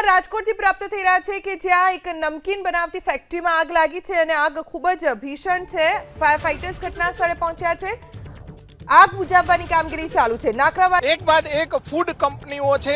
રાજકોટથી પ્રાપ્ત થઈ રહ્યા છે કે જ્યાં એક નમકીન બનાવતી ફેક્ટરીમાં આગ લાગી છે અને આગ ખૂબ જ ભીષણ છે। ફાયર ફાઇટર્સ ઘટના સ્થળે પહોંચ્યા છે। આગ બુઝાવવાની કામગીરી ચાલુ છે। નાકરાવાડી એક બાદ એક ફૂડ કંપનીઓ છે,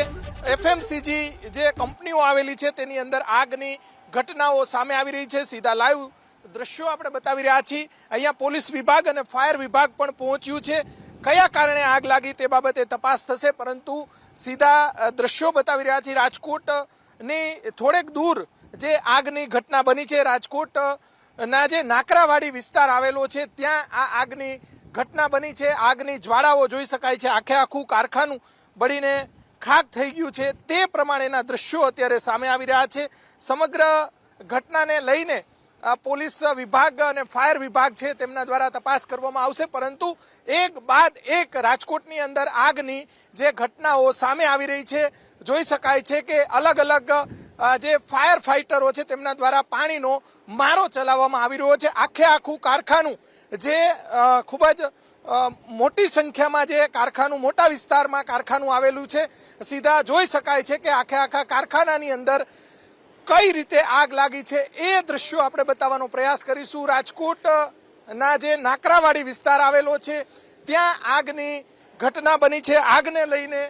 એફએમસીજી જે કંપનીઓ આવેલી છે તેની અંદર આગની ઘટનાઓ સામે આવી રહી છે। સીધા લાઈવ દ્રશ્યો આપણે બતાવી રહ્યા છીએ। અહીંયા પોલીસ વિભાગ અને ફાયર વિભાગ પણ પહોંચ્યું છે। કયા કારણે આગ લાગી તે બાબતે તપાસ થશે, પરંતુ સીધા દ્રશ્યો બતાવી રહ્યા છીએ। રાજકોટની થોડેક દૂર જે આગની ઘટના બની છે, રાજકોટના જે નાકરાવાડી વિસ્તાર આવેલો છે ત્યાં આ આગની ઘટના બની છે। આગની જ્વાળાઓ જોઈ શકાય છે, આખે આખું કારખાનું બળીને ખાક થઈ ગયું છે। તે પ્રમાણેના દ્રશ્યો અત્યારે સામે આવી રહ્યા છે। સમગ્ર ઘટનાને લઈને પોલીસ વિભાગ અને ફાયર વિભાગ છે તેમના દ્વારા તપાસ કરવામાં આવશે, પરંતુ એક બાદ એક રાજકોટની અંદર આગની જે ઘટનાઓ સામે આવી રહી છે, જોઈ શકાય છે કે અલગ અલગ જે ફાયર ફાઇટરો છે તેમના દ્વારા પાણીનો મારો ચલાવવામાં આવી રહ્યો છે। આખે આખું કારખાનું જે ખૂબ જ મોટી સંખ્યામાં જે કારખાનું, મોટા વિસ્તારમાં કારખાનું આવેલું છે, સીધા જોઈ શકાય છે કે આખે આખા કારખાનાની અંદર કઈ રીતે આગ લાગી છે એ દ્રશ્યો આપણે બતાવવાનો પ્રયાસ કરીશું। રાજકોટના જે નાકરાવાડી વિસ્તાર આવેલો છે ત્યાં આગની ઘટના બની છે। આગને લઈને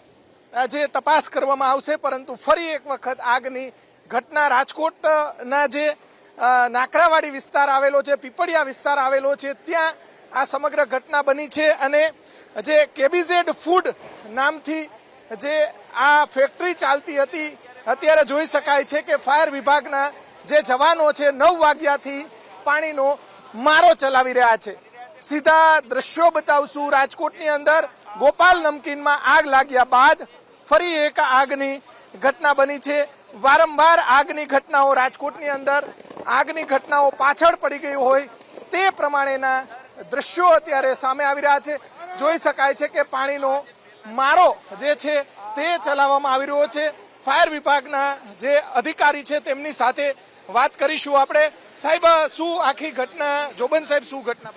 જે તપાસ કરવામાં આવશે, પરંતુ ફરી એક વખત આગની ઘટના રાજકોટના જે નાકરાવાડી વિસ્તાર આવેલો છે, પીપળિયા વિસ્તાર આવેલો છે, ત્યાં આ સમગ્ર ઘટના બની છે। અને જે કેબીઝેડ ફૂડ નામથી જે આ ફેક્ટરી ચાલતી હતી, અત્યારે જોઈ શકાય છે કે ફાયર વિભાગના જે જવાનો છે 9 વાગ્યાથી પાણીનો મારો ચલાવી રહ્યા છે। સીધા દ્રશ્યો બતાવશું। રાજકોટની અંદર ગોપાલ નમકીનમાં આગ લાગ્યા બાદ ફરી એક આગની ઘટના બની છે। વારંવાર આગની ઘટનાઓ રાજકોટની અંદર આગની ઘટનાઓ પાછળ પડી ગઈ હોય તે પ્રમાણેના દ્રશ્યો અત્યારે સામે આવી રહ્યા છે। જોઈ શકાય છે કે પાણીનો મારો જે છે તે ચલાવવામાં આવી રહ્યો છે। ફાયર વિભાગના જે અધિકારી છે તેમની સાથે વાત કરીશું આપણે। સાહેબ, શું આખી ઘટના, જોબન સાહેબ, શું ઘટના?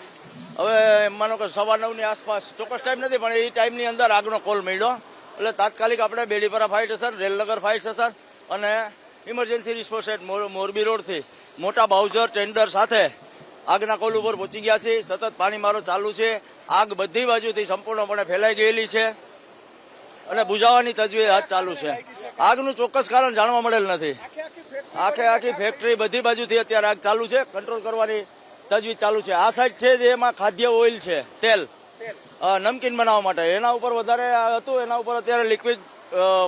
હવે માનો કે 9:15 આસપાસ, ચોક્કસ ટાઈમ નથી પણ એ ટાઈમની અંદર આગનો કોલ મળ્યો, એટલે તાત્કાલિક આપણે Bedipara fire station, Railnagar fire station અને ઇમરજન્સી રિસ્પોન્સ સેટ મોરબી રોડથી મોટા બાઉઝર ટેન્ડર સાથે આગના કોલ ઉપર પહોંચી ગયા છે। સતત પાણી મારો ચાલુ છે। આગ બધી બાજુથી સંપૂર્ણપણે ફેલાઈ ગયેલી છે અને બુઝાવવાની તજવીજ હાથ ચાલુ છે। આગનું ચોક્કસ કારણ જાણવા મળેલ નથી। આખી ફેક્ટરી બધી બાજુથી અત્યારે આગ ચાલુ છે, કંટ્રોલ કરવાની તજવીજ ચાલુ છે। આ સાઈડ છે જેમાં ખાદ્ય ઓઇલ છે, તેલ નમકીન બનાવવા માટે, એના ઉપર વધારે હતું, એના ઉપર અત્યારે લિક્વિડ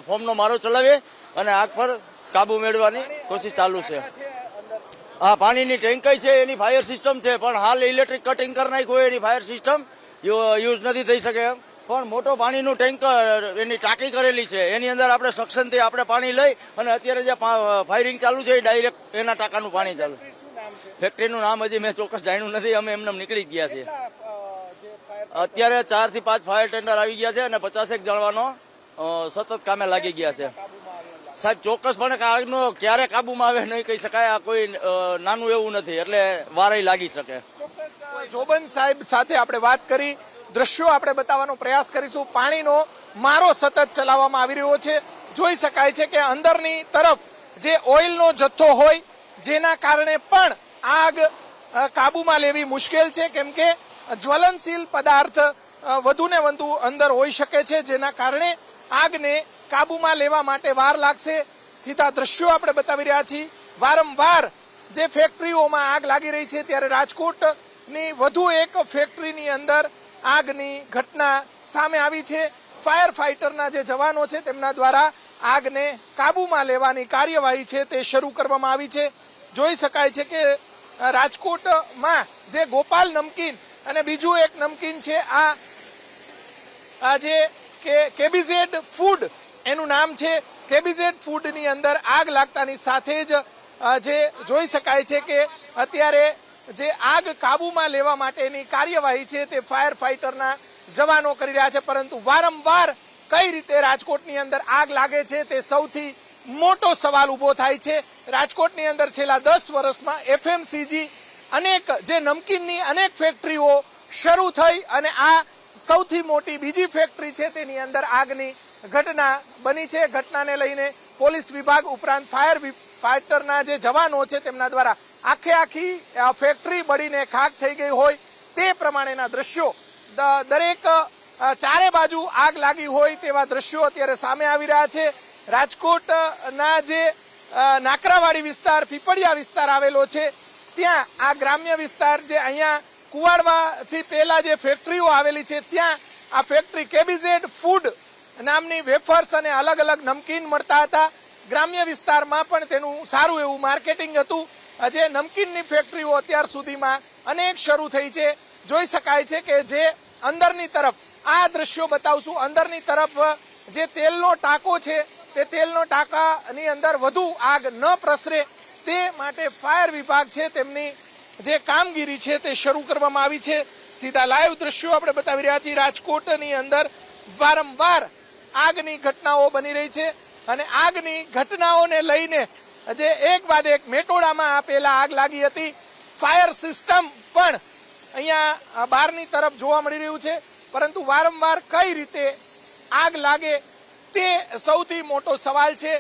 ફોર્મનો મારો ચલાવી અને આગ પર કાબુ મેળવવાની કોશિશ ચાલુ છે। હા, પાણીની ટેન્કઈ છે, એની ફાયર સિસ્ટમ છે, પણ હાલ ઇલેક્ટ્રિક કટિંગ કરી નાખ્યું હોય, એની ફાયર સિસ્ટમ યુઝ નથી થઈ શકે એમ, પણ મોટો પાણીનું ટેન્કર, એની ટાંકી કરેલી છે, એની અંદર આપણે સક્શનથી આપણે પાણી લઈ અને અત્યારે જે ફાયરિંગ ચાલુ છે એ ડાયરેક્ટ એના ટાંકાનું પાણી ચાલુ। ફેક્ટરીનું નામ હજી મેં ચોક્કસ જાણ્યું નથી, અમે એમને નીકળી ગયા છીએ। અત્યારે 4 થી 5 ફાયર ટેન્ડર આવી ગયા છે અને 50 જણવાનો સતત કામે લાગી ગયા છે। સાહેબ, ચોક્કસપણે આગનો ક્યારે કાબુમાં આવે નહીં કહી શકાય, આ કોઈ નાનું એવું નથી, એટલે વારે લાગી શકે। જોબન સાહેબ સાથે આપણે વાત કરી, દ્રશ્યો આપણે બતાવવાનો પ્રયાસ કરીશું। પાણીનો મારો સતત ચલાવવામાં આવી રહ્યો છે। જોઈ શકાય છે કે અંદરની તરફ જે ઓઇલનો જથ્થો હોય, જેના કારણે પણ આગ કાબુમાં લેવી મુશ્કેલ છે, કેમ કે જ્વલનશીલ પદાર્થ વધુ ને વધુ અંદર હોઈ શકે છે, જેના કારણે આગને કાબુમાં લેવા માટે વાર લાગશે। સીધા દ્રશ્યો આપણે બતાવી રહ્યા છીએ। વારંવાર જે ફેક્ટરીઓમાં આગ લાગી રહી છે, ત્યારે રાજકોટની વધુ એક ફેક્ટરીની અંદર આગની ઘટના સામે આવી છે। ફાયર ફાઇટરના જે જવાનો છે તેમના દ્વારા આગને કાબુમાં લેવાની કાર્યવાહી છે તે શરૂ કરવામાં આવી છે। જોઈ શકાય છે કે રાજકોટમાં જે ગોપાલ નમકીન અને બીજું એક નમકીન છે, આ જે કેબીઝેડ ફૂડ એનું નામ છે, કેબીઝેડ ફૂડની અંદર આગ લાગતાની સાથે જ જે જોઈ શકાય છે કે અત્યારે જે આગ કાબુમાં લેવા માટેની કાર્યવાહી છે તે ફાયર ફાઇટરના જવાનો કરી રહ્યા છે, પરંતુ વારંવાર કઈ રીતે રાજકોટની અંદર આગ લાગે છે તે સૌથી મોટો સવાલ ઉભો થાય છે। રાજકોટની અંદર છેલ્લા 10 વર્ષમાં એફએમસીજી અનેક જે નમકીનની અનેક ફેક્ટરીઓ શરૂ થઈ અને આ સૌથી મોટી બીજી ફેક્ટરી છે તેની અંદર આગની ઘટના બની છે। ઘટનાને લઈને પોલીસ વિભાગ ઉપરાંત ફાઈટરના જે જવાનો છે તેમના દ્વારા આખી ફેક્ટરી બળીને ખાખ થઈ ગઈ હોય તે પ્રમાણેના દ્રશ્યો દરેક ચારે બાજુ આગ લાગી હોય તેવા દ્રશ્યો અત્યારે સામે આવી રહ્યા છે. રાજકોટના જે નાકરાવાડી વિસ્તાર, પીપળિયા વિસ્તાર આવેલો છે, ત્યાં આ ગ્રામ્ય વિસ્તાર જે અહીંયા કુવાડવાથી પહેલા જે ફેક્ટરીઓ આવેલી છે ત્યાં આ ફેક્ટરી કેબીઝેડ ફૂડ નામની વેફર્સ અને અલગ અલગ નમકીન મળતા હતા. ગ્રામ્ય વિસ્તારમાં પણ તેનું સારું એવું માર્કેટિંગ હતું. જે નમકીનની ફેક્ટરીઓ અત્યાર સુધીમાં અનેક શરૂ થઈ છે. જોઈ શકાય છે કે જે અંદરની તરફ આ દ્રશ્યો બતાવશું, અંદરની તરફ જે તેલનો ટાંકો છે તે તેલનો ટાંકાની અંદર વધુ આગ ન પ્રસરે તે માટે ફાયર વિભાગ છે તેમની જે કામગીરી છે તે શરૂ કરવામાં આવી છે. સીધા લાઈવ દ્રશ્યો આપણે બતાવી રહ્યા છીએ. રાજકોટની અંદર વારંવાર આગની ઘટનાઓ બની રહી છે અને આગની ઘટનાઓને લઈને જે એક બાદ એક મેટોડામાં આપેલા આગ લાગી હતી. ફાયર સિસ્ટમ પણ અહીંયા બહારની તરફ જોવા મળી રહ્યું છે, પરંતુ વારંવાર કઈ રીતે આગ લાગે તે સૌથી મોટો સવાલ છે.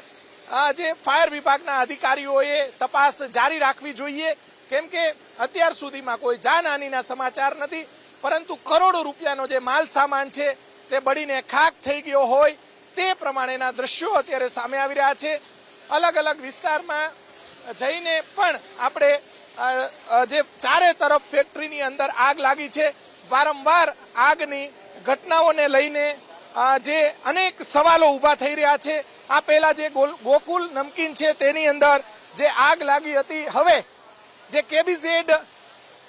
જે ફાયર વિભાગના અધિકારીઓએ તપાસ જારી રાખવી જોઈએ, કેમ કે અત્યાર સુધીમાં કોઈ જાનહાનિના સમાચાર નથી, પરંતુ કરોડો રૂપિયાનો જે માલ સામાન છે તે બળીને ખાખ થઈ ગયો હોય તે પ્રમાણેના દ્રશ્યો અત્યારે સામે આવી રહ્યા છે. અલગ અલગ વિસ્તારમાં જઈને પણ આપણે જે ચારે તરફ ફેક્ટરીની અંદર આગ લાગી છે, વારંવાર આગની ઘટનાઓને લઈને જે અનેક સવાલો ઉભા થઈ રહ્યા છે. આ પહેલા જે ગોકુલ નમકીન છે તેની અંદર જે આગ લાગી હતી, હવે જે કેબીઝેડ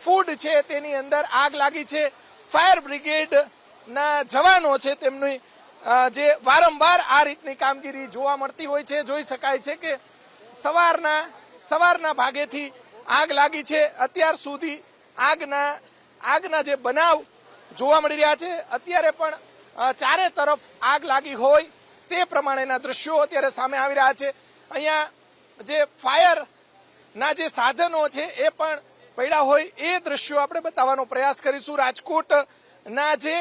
ફૂડ છે તેની અંદર આગ લાગી છે. ફાયર બ્રિગેડના જવાનો છે તેમની જે વારંવાર આ રીતની કામગીરી જોવા મળતી હોય છે. જોઈ શકાય છે કે સવારના ભાગેથી આગ લાગી છે. અત્યાર સુધી આગના જે બનાવ જોવા મળી રહ્યા છે, અત્યારે પણ ચારે તરફ આગ લાગી હોય તે પ્રમાણેના દ્રશ્યો અત્યારે સામે આવી રહ્યા છે. અહીંયા જે ફાયરના જે સાધનો છે એ પણ પડ્યા હોય એ દ્રશ્યો આપણે બતાવવાનો પ્રયાસ કરીશું. રાજકોટના જે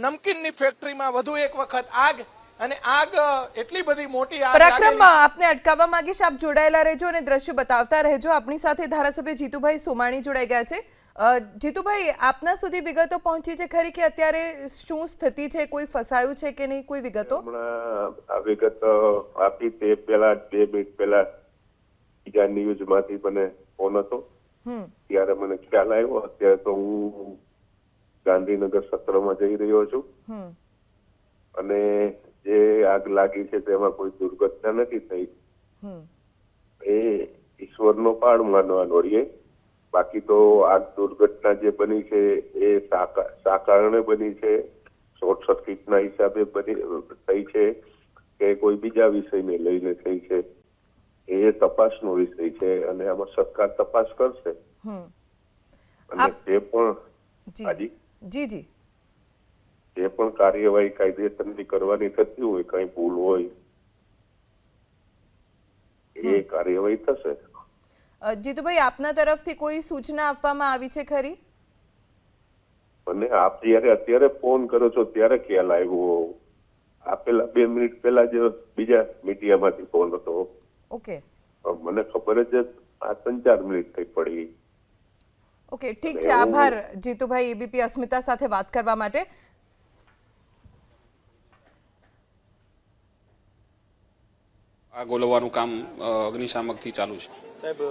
નમકીનની ફેક્ટરીમાં વધુ એક વખત આગ, અને આગ એટલી બધી મોટી આગ. પરાક્રમ, આપને અટકાવવા માંગીશ, આપ જોડાયેલા રહેજો અને દ્રશ્ય બતાવતા રહેજો. આપણી સાથે ધારાસભ્ય જીતુભાઈ સોમાણી જોડાઈ ગયા છે. જીતુભાઈ, આપના સુધી વિગતો પહોંચી છે ખરી કે અત્યારે શું સ્થિતિ છે? કોઈ ફસાયું છે કે નહીં? કોઈ વિગતો? હમણાં આ વિગત આપી તે પહેલા 2 મિનિટ પહેલા બીજા ન્યૂઝમાંથી મને ફોન હતો, ત્યારે મને ખ્યાલ આવ્યો. અત્યારે તો હું ગાંધીનગર સત્રમાં જઈ રહ્યો છું અને જે આગ લાગી છે તેમાં કોઈ દુર્ઘટના નથી થઈ. એ ઈશ્વરનો પાડ માનવાનો રહીએ. બાકી તો આગ દુર્ઘટના જે બની છે એ શા કારણે બની છે, શોર્ટ સર્કિટના હિસાબે થઈ છે કે કોઈ બીજા વિષયને લઈને થઈ છે, એ તપાસનો વિષય છે અને આમાં સરકાર તપાસ કરશે. અને તે પણ જી જે પણ કાર્યવાહી કાયદેસરની કરવાની થતી હોય, કઈ ભૂલ હોય એ કાર્યવાહી થશે. જીતુભાઈ, આપના તરફથી કોઈ સૂચના આપવામાં આવી છે ખરી? મને આપ જયારે અત્યારે ફોન કરો છો ત્યારે ખ્યાલ આવ્યો. આ પેલા 2 મિનિટ પહેલા જે બીજા મીડિયામાંથી ફોન હતો. ઓકે, મને ખબર જ આ 3-4 મિનિટ થઈ પડી. ઓકે, ઠીક છે. આભાર જીતુભાઈ, એબીપી અસ્મિતા સાથે વાત કરવા માટે. આગ ઓલવવાનું કામ અગ્નિશામકથી ચાલુ છે. સાહેબ,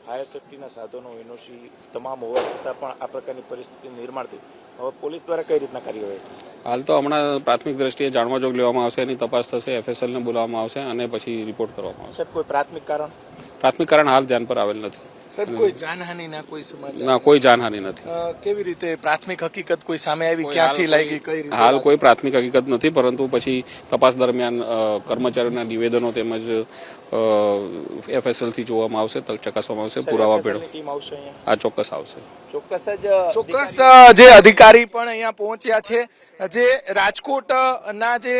ફાયર સેફટીના સાધનો એનઓસી તમામ હોવા છતાં પણ આ પ્રકારની પરિસ્થિતિ નિર્માણ થઈ. હવે પોલીસ દ્વારા કઈ રીતના કાર્યવાહી? હાલ તો હમણાં પ્રાથમિક દ્રષ્ટિએ જાણવા જોગ લેવામાં આવશે, એની તપાસ થશે, FSLને બોલાવવામાં આવશે અને પછી રિપોર્ટ કરવામાં આવશે. સાહેબ, કોઈ પ્રાથમિક કારણ? પ્રાથમિક કારણ હાલ ધ્યાન પર આવેલ નથી. સાહેબ, કોઈ જાનહાનિના કોઈ સમાચાર? ના, કોઈ જાનહાનિ નથી. કેવી રીતે પ્રાથમિક હકીકત કોઈ સામે આવી? ક્યાંથી લાગી? કઈ રીતે? હાલ કોઈ પ્રાથમિક હકીકત નથી, પરંતુ પછી તપાસ દરમિયાન કર્મચારીઓના નિવેદનો તેમજ FSL થી જોવામાં આવશે, ચકાસવામાં આવશે, પુરાવા ભેળો. ટીમ આવશે અહીંયા? આ ચોક્કસ આવશે. ચોક્કસ જે અધિકારી પણ અહીંયા પહોંચ્યા છે, જે રાજકોટના જે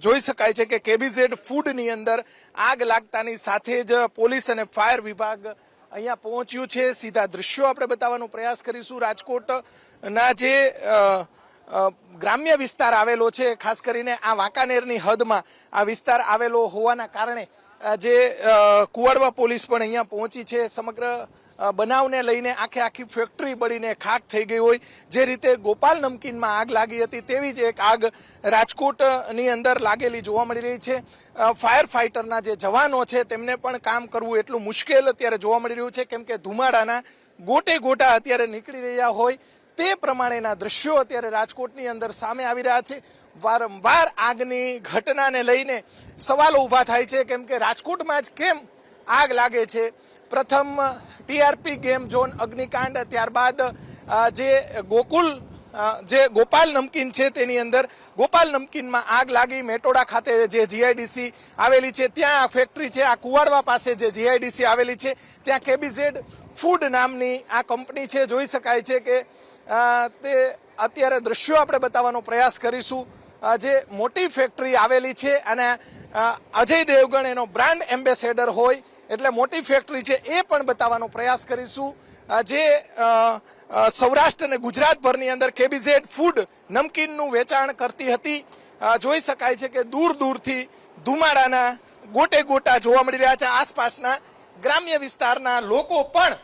જોઈ શકાય છે કે કેબીઝેડ ફૂડની અંદર આગ લાગતાની સાથે જ પોલીસ અને ફાયર વિભાગ અહીંયા પહોંચ્યું છે. સીધા દ્રશ્યો આપણે બતાવવાનો પ્રયાસ કરીશું. રાજકોટના જે ગ્રામ્ય વિસ્તાર આવેલો છે, ખાસ કરીને આ વાંકાનેરની હદમાં આ વિસ્તાર આવેલો હોવાના કારણે જે કુવાડવા પોલીસ પણ અહીંયા પહોંચી છે. સમગ્ર બનાવને લઈને આખી ફેક્ટરી બળીને ખાક થઈ ગઈ હોય. જે રીતે ગોપાલ નમકીનમાં આગ લાગી હતી તેવી જ એક આગ રાજકોટની અંદર લાગેલી જોવા મળી રહી છે. ફાયર ફાઈટરના જે જવાનો છે તેમને પણ કામ કરવું એટલું મુશ્કેલ અત્યારે જોવા મળી રહ્યું છે, કેમ કે ધુમાડાના ગોટે ગોટા અત્યારે નીકળી રહ્યા હોય તે પ્રમાણેના દ્રશ્યો અત્યારે રાજકોટની અંદર સામે આવી રહ્યા છે. વારંવાર આગની ઘટનાને લઈને સવાલો ઊભા થાય છે, કેમ કે રાજકોટમાં જ કેમ આગ લાગે છે. પ્રથમ ટીઆરપી ગેમ ઝોન અગ્નિકાંડ, ત્યારબાદ જે ગોપાલ નમકીન છે તેની અંદર ગોપાલ નમકીનમાં આગ લાગી. મેટોડા ખાતે જે જીઆઈડીસી આવેલી છે ત્યાં આ ફેક્ટરી છે. આ કુવાડવા પાસે જે જીઆઈડીસી આવેલી છે ત્યાં કેબીઝેડ ફૂડ નામની આ કંપની છે. જોઈ શકાય છે કે તે અત્યારે દ્રશ્યો આપણે બતાવવાનો પ્રયાસ કરીશું. જે મોટી ફેક્ટરી આવેલી છે અને અજય દેવગણ એનો બ્રાન્ડ એમ્બેસેડર હોય એટલે મોટી ફેક્ટરી છે એ પણ બતાવવાનો પ્રયાસ કરીશું. જે સૌરાષ્ટ્ર અને ગુજરાતભરની અંદર કેબીઝેડ ફૂડ નમકીનનું વેચાણ કરતી હતી. જોઈ શકાય છે કે દૂર દૂરથી ધુમાડાના ગોટે ગોટા જોવા મળી રહ્યા છે. આસપાસના ગ્રામ્ય વિસ્તારના લોકો પણ